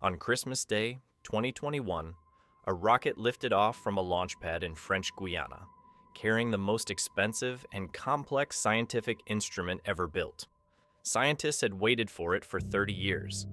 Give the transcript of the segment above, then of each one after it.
On Christmas Day, 2021, a rocket lifted off from a launch pad in French Guiana, carrying the most expensive and complex scientific instrument ever built. Scientists had waited for it for 30 years.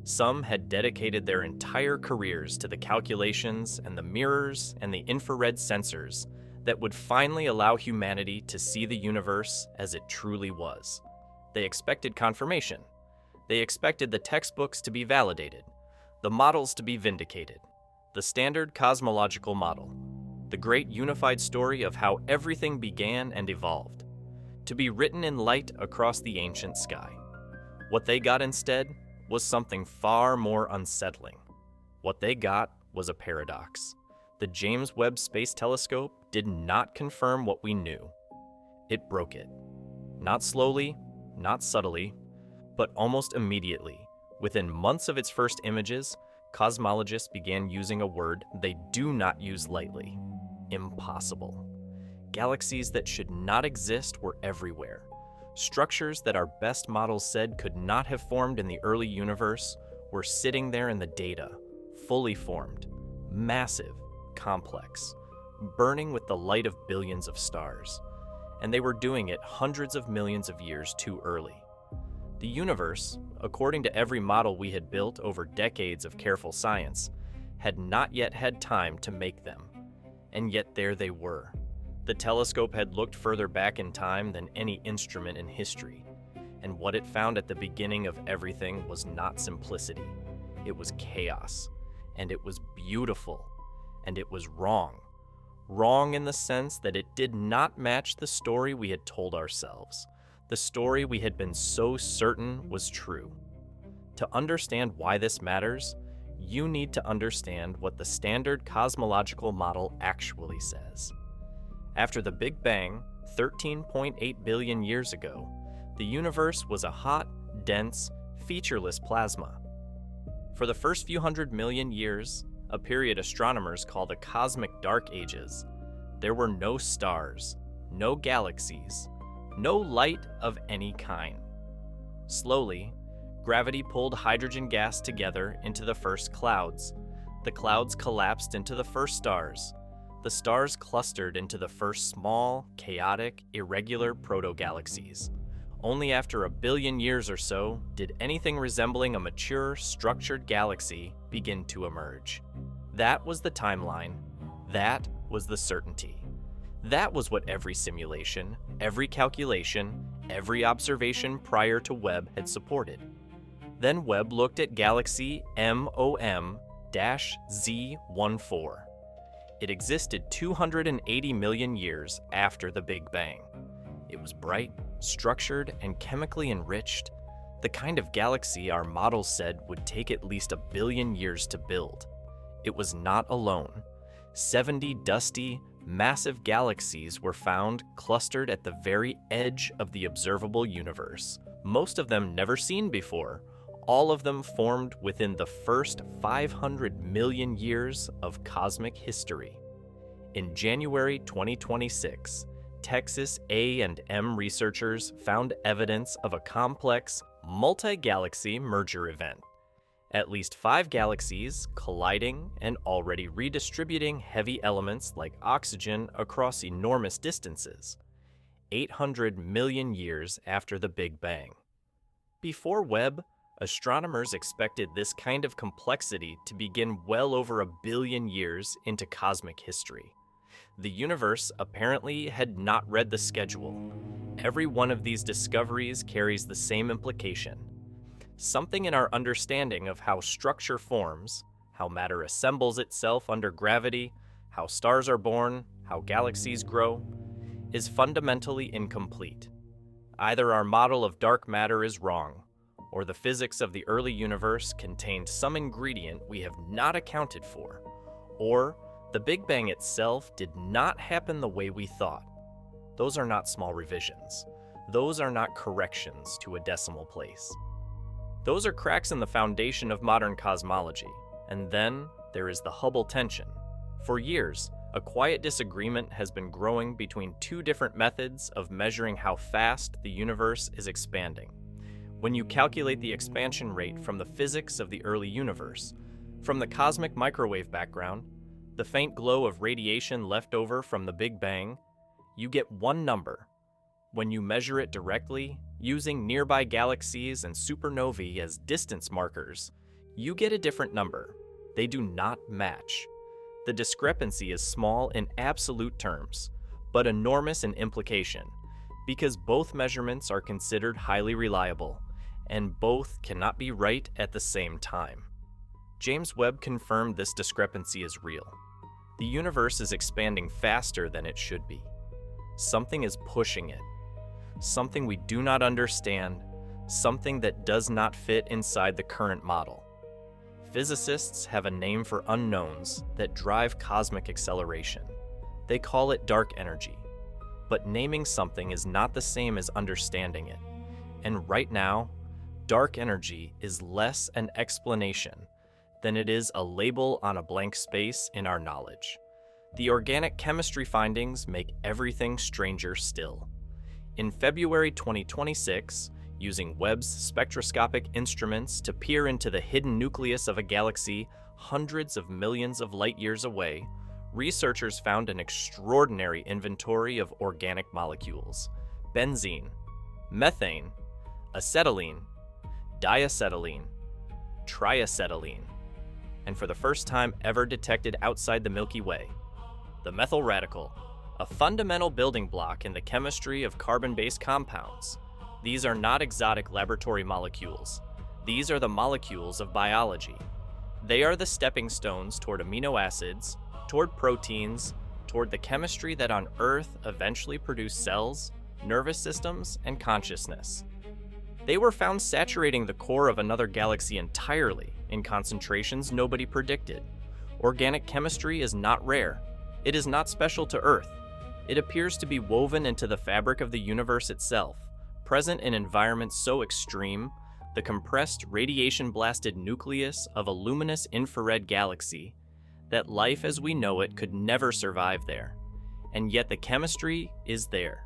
Some had dedicated their entire careers to the calculations and the mirrors and the infrared sensors that would finally allow humanity to see the universe as it truly was. They expected confirmation. They expected the textbooks to be validated, the models to be vindicated, the standard cosmological model, the great unified story of how everything began and evolved, to be written in light across the ancient sky. What they got instead was something far more unsettling. What they got was a paradox. The James Webb Space Telescope did not confirm what we knew. It broke it. Not slowly, not subtly, but almost immediately. Within months of its first images, cosmologists began using a word they do not use lightly: impossible. Galaxies that should not exist were everywhere. Structures that our best models said could not have formed in the early universe were sitting there in the data, fully formed, massive, complex, burning with the light of billions of stars. And they were doing it hundreds of millions of years too early. The universe, according to every model we had built over decades of careful science, had not yet had time to make them. And yet there they were. The telescope had looked further back in time than any instrument in history. And what it found at the beginning of everything was not simplicity. It was chaos. And it was beautiful. And it was wrong. Wrong in the sense that it did not match the story we had told ourselves. The story we had been so certain was true. To understand why this matters, you need to understand what the standard cosmological model actually says. After the Big Bang, 13.8 billion years ago, the universe was a hot, dense, featureless plasma. For the first few hundred million years, a period astronomers call the cosmic dark ages, there were no stars, no galaxies, no light of any kind. Slowly, gravity pulled hydrogen gas together into the first clouds. The clouds collapsed into the first stars. The stars clustered into the first small, chaotic, irregular proto-galaxies. Only after a billion years or so did anything resembling a mature, structured galaxy begin to emerge. That was the timeline. That was the certainty. That was what every simulation, every calculation, every observation prior to Webb had supported. Then Webb looked at galaxy MOM-Z14. It existed 280 million years after the Big Bang. It was bright, structured, and chemically enriched, the kind of galaxy our models said would take at least a billion years to build. It was not alone. 70 dusty, massive galaxies were found clustered at the very edge of the observable universe, most of them never seen before. All of them formed within the first 500 million years of cosmic history. In January 2026, Texas A&M researchers found evidence of a complex, multi-galaxy merger event. At least 5 galaxies colliding and already redistributing heavy elements like oxygen across enormous distances, 800 million years after the Big Bang. Before Webb, astronomers expected this kind of complexity to begin well over a billion years into cosmic history. The universe apparently had not read the schedule. Every one of these discoveries carries the same implication. Something in our understanding of how structure forms, how matter assembles itself under gravity, how stars are born, how galaxies grow, is fundamentally incomplete. Either our model of dark matter is wrong, or the physics of the early universe contained some ingredient we have not accounted for, or the Big Bang itself did not happen the way we thought. Those are not small revisions. Those are not corrections to a decimal place. Those are cracks in the foundation of modern cosmology. And then there is the Hubble Tension. For years, a quiet disagreement has been growing between two different methods of measuring how fast the universe is expanding. when you calculate the expansion rate from the physics of the early universe, from the cosmic microwave background, the faint glow of radiation left over from the Big Bang, you get one number. When you measure it directly, using nearby galaxies and supernovae as distance markers, you get a different number. They do not match. The discrepancy is small in absolute terms, but enormous in implication, because both measurements are considered highly reliable, and both cannot be right at the same time. James Webb confirmed this discrepancy is real. The universe is expanding faster than it should be. Something is pushing it. Something we do not understand, something that does not fit inside the current model. Physicists have a name for unknowns that drive cosmic acceleration. They call it dark energy. But naming something is not the same as understanding it. And right now, dark energy is less an explanation than it is a label on a blank space in our knowledge. The organic chemistry findings make everything stranger still. In February 2026, using Webb's spectroscopic instruments to peer into the hidden nucleus of a galaxy hundreds of millions of light years away, researchers found an extraordinary inventory of organic molecules: benzene, methane, acetylene, diacetylene, triacetylene, and for the first time ever detected outside the Milky Way, the methyl radical, a fundamental building block in the chemistry of carbon-based compounds. These are not exotic laboratory molecules. These are the molecules of biology. They are the stepping stones toward amino acids, toward proteins, toward the chemistry that on Earth eventually produced cells, nervous systems, and consciousness. They were found saturating the core of another galaxy entirely in concentrations nobody predicted. Organic chemistry is not rare. It is not special to Earth. It appears to be woven into the fabric of the universe itself, present in environments so extreme, the compressed, radiation-blasted nucleus of a luminous infrared galaxy, that life as we know it could never survive there. And yet the chemistry is there,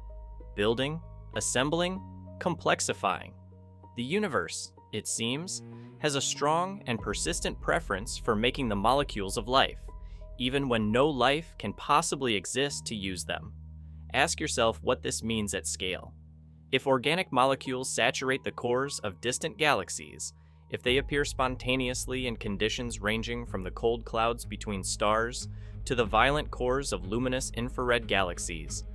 building, assembling, complexifying. The universe, it seems, has a strong and persistent preference for making the molecules of life, even when no life can possibly exist to use them. Ask yourself what this means at scale. If organic molecules saturate the cores of distant galaxies, if they appear spontaneously in conditions ranging from the cold clouds between stars to the violent cores of luminous infrared galaxies,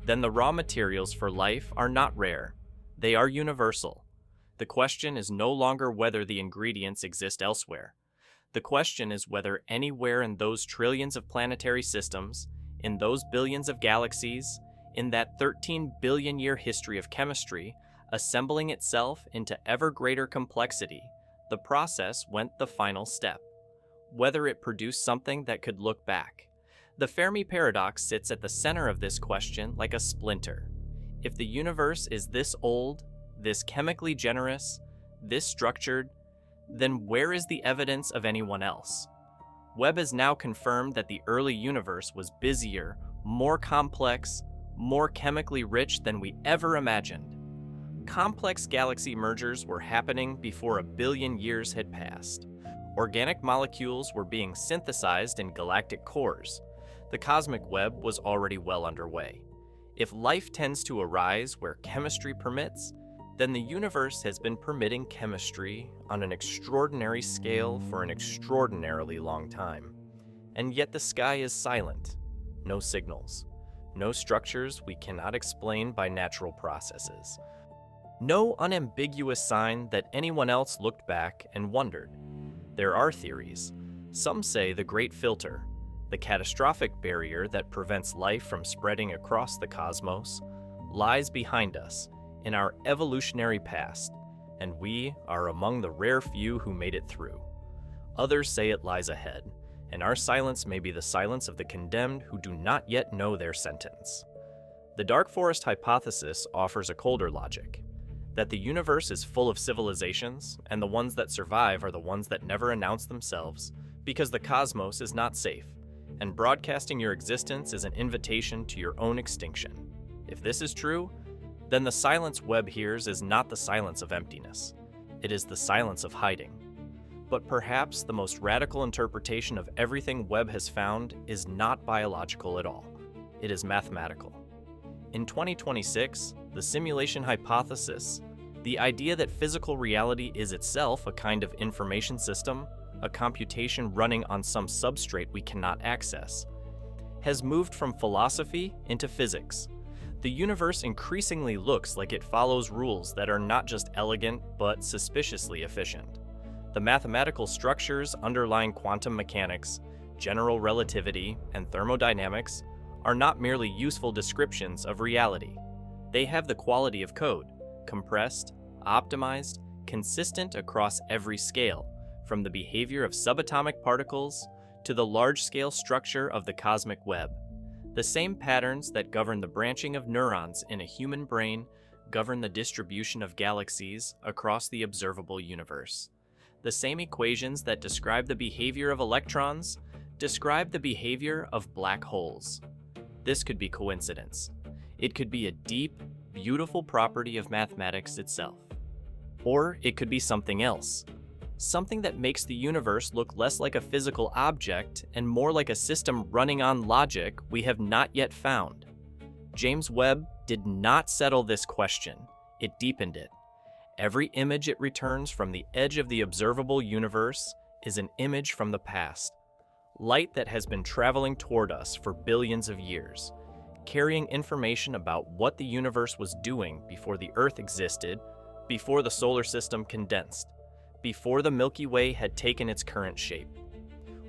then the raw materials for life are not rare. They are universal. The question is no longer whether the ingredients exist elsewhere. The question is whether anywhere in those trillions of planetary systems, in those billions of galaxies, in that 13 billion year history of chemistry, assembling itself into ever greater complexity, the process went the final step. Whether it produced something that could look back. The Fermi paradox sits at the center of this question like a splinter. If the universe is this old, this chemically generous, this structured, then where is the evidence of anyone else? Webb has now confirmed that the early universe was busier, more complex, more chemically rich than we ever imagined. Complex galaxy mergers were happening before a billion years had passed. Organic molecules were being synthesized in galactic cores. The cosmic web was already well underway. If life tends to arise where chemistry permits, then the universe has been permitting chemistry on an extraordinary scale for an extraordinarily long time. And yet the sky is silent. No signals. No structures we cannot explain by natural processes. No unambiguous sign that anyone else looked back and wondered. There are theories. Some say the Great Filter, the catastrophic barrier that prevents life from spreading across the cosmos, lies behind us in our evolutionary past, and we are among the rare few who made it through. Others say it lies ahead, and our silence may be the silence of the condemned who do not yet know their sentence. The dark forest hypothesis offers a colder logic, that the universe is full of civilizations, and the ones that survive are the ones that never announce themselves, because the cosmos is not safe, and broadcasting your existence is an invitation to your own extinction. If this is true, then the silence Webb hears is not the silence of emptiness. It is the silence of hiding. But perhaps the most radical interpretation of everything Webb has found is not biological at all. It is mathematical. In 2026, the simulation hypothesis, the idea that physical reality is itself a kind of information system, a computation running on some substrate we cannot access, has moved from philosophy into physics. The universe increasingly looks like it follows rules that are not just elegant but suspiciously efficient. The mathematical structures underlying quantum mechanics, general relativity, and thermodynamics are not merely useful descriptions of reality. They have the quality of code, compressed, optimized, consistent across every scale, from the behavior of subatomic particles to the large-scale structure of the cosmic web. The same patterns that govern the branching of neurons in a human brain govern the distribution of galaxies across the observable universe. The same equations that describe the behavior of electrons describe the behavior of black holes. This could be coincidence. It could be a deep, beautiful property of mathematics itself. Or it could be something else. Something that makes the universe look less like a physical object and more like a system running on logic we have not yet found. James Webb did not settle this question, it deepened it. Every image it returns from the edge of the observable universe is an image from the past. Light that has been traveling toward us for billions of years, carrying information about what the universe was doing before the Earth existed, before the solar system condensed, before the Milky Way had taken its current shape.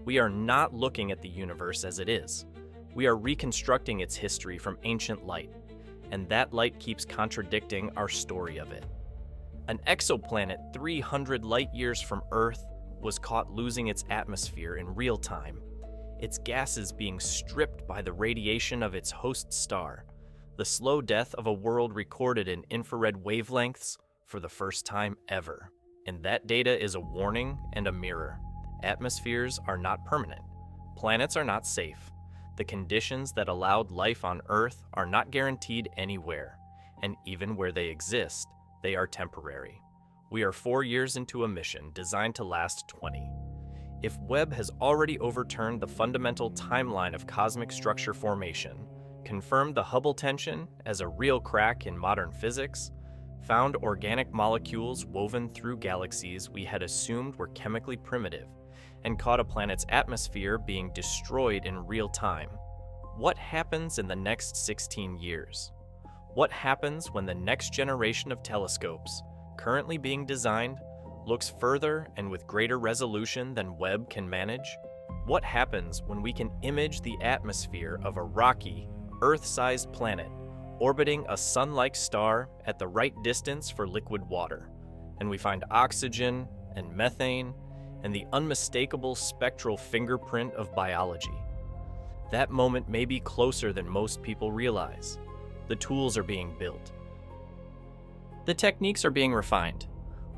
We are not looking at the universe as it is. We are reconstructing its history from ancient light, and that light keeps contradicting our story of it. An exoplanet 300 light-years from Earth was caught losing its atmosphere in real time, its gases being stripped by the radiation of its host star, the slow death of a world recorded in infrared wavelengths for the first time ever. And that data is a warning and a mirror. Atmospheres are not permanent. Planets are not safe. The conditions that allowed life on Earth are not guaranteed anywhere. And even where they exist, they are temporary. We are 4 years into a mission designed to last 20. If Webb has already overturned the fundamental timeline of cosmic structure formation, confirmed the Hubble tension as a real crack in modern physics, found organic molecules woven through galaxies we had assumed were chemically primitive, and caught a planet's atmosphere being destroyed in real time, what happens in the next 16 years? What happens when the next generation of telescopes, currently being designed, looks further and with greater resolution than Webb can manage? What happens when we can image the atmosphere of a rocky, Earth-sized planet orbiting a sun-like star at the right distance for liquid water, and we find oxygen and methane and the unmistakable spectral fingerprint of biology? That moment may be closer than most people realize. The tools are being built. The techniques are being refined.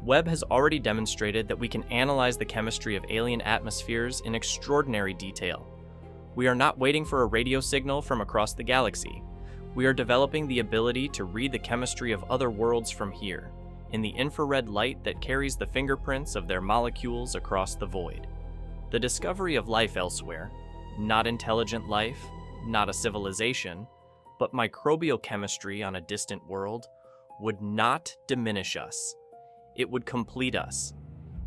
Webb has already demonstrated that we can analyze the chemistry of alien atmospheres in extraordinary detail. We are not waiting for a radio signal from across the galaxy. We are developing the ability to read the chemistry of other worlds from here, in the infrared light that carries the fingerprints of their molecules across the void. The discovery of life elsewhere, not intelligent life, not a civilization, but microbial chemistry on a distant world, would not diminish us. It would complete us.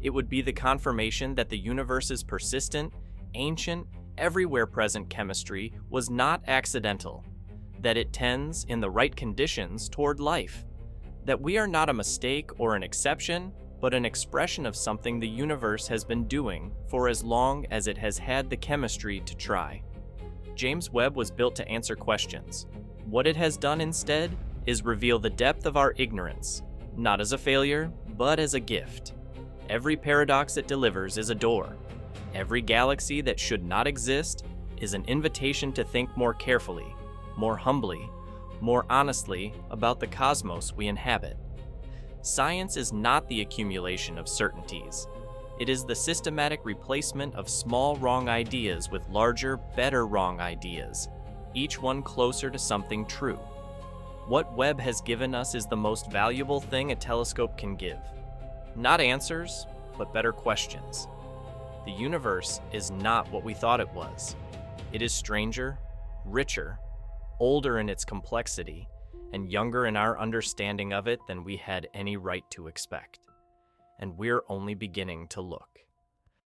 It would be the confirmation that the universe's persistent, ancient, everywhere present chemistry was not accidental, that it tends, in the right conditions, toward life, that we are not a mistake or an exception, but an expression of something the universe has been doing for as long as it has had the chemistry to try. James Webb was built to answer questions. What it has done instead is reveal the depth of our ignorance, not as a failure, but as a gift. Every paradox it delivers is a door. Every galaxy that should not exist is an invitation to think more carefully, more humbly, more honestly about the cosmos we inhabit. Science is not the accumulation of certainties. It is the systematic replacement of small wrong ideas with larger, better wrong ideas, each one closer to something true. What Webb has given us is the most valuable thing a telescope can give. Not answers, but better questions. The universe is not what we thought it was. It is stranger, richer, older in its complexity, and younger in our understanding of it than we had any right to expect. And we're only beginning to look.